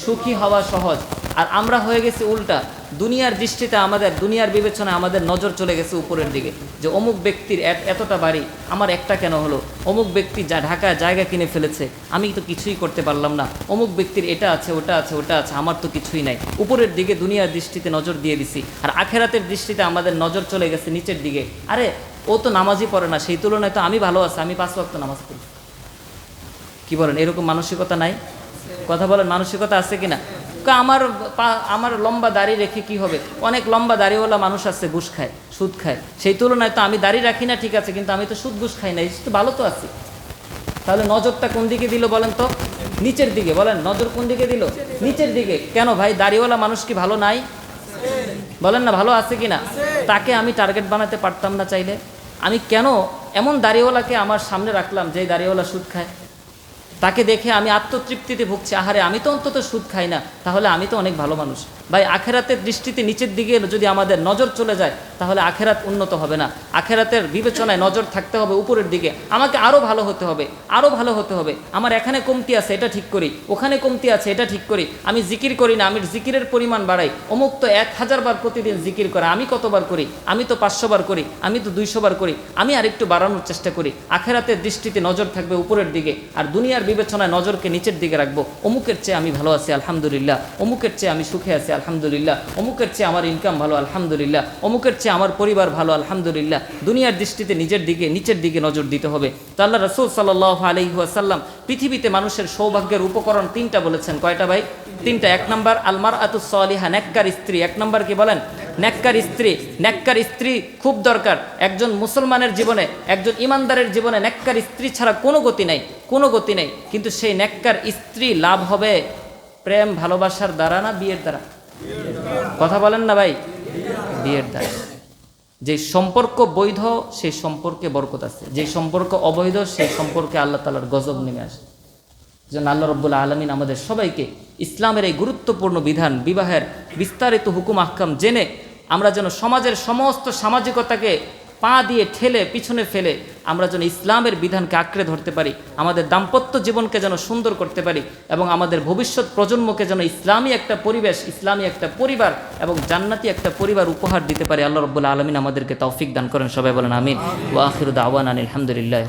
সুখী হওয়া সহজ। আর আমরা হয়ে গেছি উল্টা, দুনিয়ার দৃষ্টিতে আমাদের, দুনিয়ার বিবেচনায় আমাদের নজর চলে গেছে উপরের দিকে, যে অমুক ব্যক্তির এতটা বাড়ি, আমার একটা কেন হলো? অমুক ব্যক্তি যা ঢাকায় জায়গা কিনে ফেলেছে, আমি তো কিছুই করতে পারলাম না। অমুক ব্যক্তির এটা আছে, ওটা আছে, ওটা আছে, আমার তো কিছুই নাই। উপরের দিকে দুনিয়ার দৃষ্টিতে নজর দিয়ে দিছি। আর আখেরাতের দৃষ্টিতে আমাদের নজর চলে গেছে নিচের দিকে। আরে ও তো নামাজই পড়ে না, সেই তুলনায় তো আমি ভালো আছি, আমি 5 ওয়াক্ত নামাজ পড়ি। কি বলেন, এরকম মানসিকতা নাই? কথা বলেন, মানসিকতা আছে কিনা? আমার লম্বা দাড়ি রেখে কি হবে? অনেক লম্বা দাড়িওয়ালা মানুষ আছে, ঘুষ খায়, সুদ খায়, সেই তুলনায় তো আমি দাড়ি রাখি না, ঠিক আছে, কিন্তু আমি তো সুদ ঘুষ খাই না, এই তো ভালো তো আছি। তাহলে নজরটা কোন দিকে দিল বলেন তো? নিচের দিকে। বলেন, নজর কোন দিকে দিল? নিচের দিকে। কেন ভাই, দাড়িওয়ালা মানুষ কি ভালো নাই? বলেন না, ভালো আছে কিনা? তাকে আমি টার্গেট বানাতে পারতাম না চাইলে? আমি কেন এমন দাড়িওয়ালাকে আমার সামনে রাখলাম যে দাড়িওয়ালা সুদ খায়? তাকে দেখে আমি আত্মতৃপ্তিতে ভুগছি, আহারে আমি তো অন্তত সুদ খাই না, তাহলে আমি তো অনেক ভালো মানুষ। ভাই, আখেরাতের দৃষ্টিতে নিচের দিকে যদি আমাদের নজর চলে যায়, তাহলে আখেরাত উন্নত হবে না। আখেরাতের বিবেচনায় নজর থাকতে হবে উপরের দিকে। আমাকে আরও ভালো হতে হবে, আরও ভালো হতে হবে। আমার এখানে কমতি আছে, এটা ঠিক করি, ওখানে কমতি আছে, এটা ঠিক করি। আমি জিকির করি না, আমি জিকিরের পরিমাণ বাড়াই। অমুক তো 1000 বার প্রতিদিন জিকির করে, আমি কতবার করি? আমি তো 500 বার করি, আমি তো 200 বার করি। আমি আরেকটু বাড়ানোর চেষ্টা করি। আখেরাতের দৃষ্টিতে নজর থাকবে উপরের দিকে, আর দুনিয়ার বিবেচনায় নজরকে নিচের দিকে রাখবো। অমুকের চেয়ে আমি ভালো আছি, আলহামদুলিল্লাহ। অমুকের চেয়ে আমি সুখে আছি, আলহামদুলিল্লাহ। অমুকের চেয়ে আমার ইনকাম ভালো, আলহামদুলিল্লাহ। অমুকের চেয়ে আমার পরিবার ভালো, আলহামদুলিল্লাহ। দুনিয়ার দৃষ্টিতে নিজের দিকে, নিচের দিকে নজর দিতে হবে। তো আল্লাহ রাসূল সাল্লাল্লাহু আলাইহি ওয়াসাল্লাম পৃথিবীতে মানুষের সৌভাগ্যের উপকরণ 3টা বলেছেন। কয়টা ভাই? 3টা। 1 নাম্বার আল মারআতুস সালিহা, নেককার স্ত্রী। 1 নাম্বার কি বলেন? নেককার স্ত্রী। নেককার স্ত্রী খুব দরকার একজন মুসলমানের জীবনে, একজন ইমানদারের জীবনে। নেককার স্ত্রী ছাড়া কোনো গতি নাই, কোনো গতি নেই। কিন্তু সেই নেককার স্ত্রী লাভ হবে প্রেম ভালোবাসার দ্বারা না বিয়ের দ্বারা? কথা বলেন না ভাই? বিয়ের দ্বারা। যে সম্পর্ক বৈধ সেই সম্পর্কে বরকত আছে, যে সম্পর্ক অবৈধ সেই সম্পর্কে আল্লাহ তাআলার গজব নেমে আসে। যেন আল্লাহ রাব্বুল আলামিন আমাদের সবাইকে ইসলামের এই গুরুত্বপূর্ণ বিধান, বিবাহের বিস্তারিত হুকুম আহকাম জেনে আমরা যেন সমাজের সমস্ত সামাজিকতাকে পা দিয়ে ঠেলে পিছনে ফেলে আমরা যেন ইসলামের বিধানকে আঁকড়ে ধরতে পারি, আমাদের দাম্পত্য জীবনকে যেন সুন্দর করতে পারি, এবং আমাদের ভবিষ্যৎ প্রজন্মকে যেন ইসলামী একটা পরিবেশ, ইসলামী একটা পরিবার এবং জান্নাতি একটা পরিবার উপহার দিতে পারি। আল্লাহ রাব্বুল আলামিন আমাদেরকে তৌফিক দান করেন। সবাই বলেন আমিন। ওয়া আখিরু দাওয়ানা আলহামদুলিল্লাহ।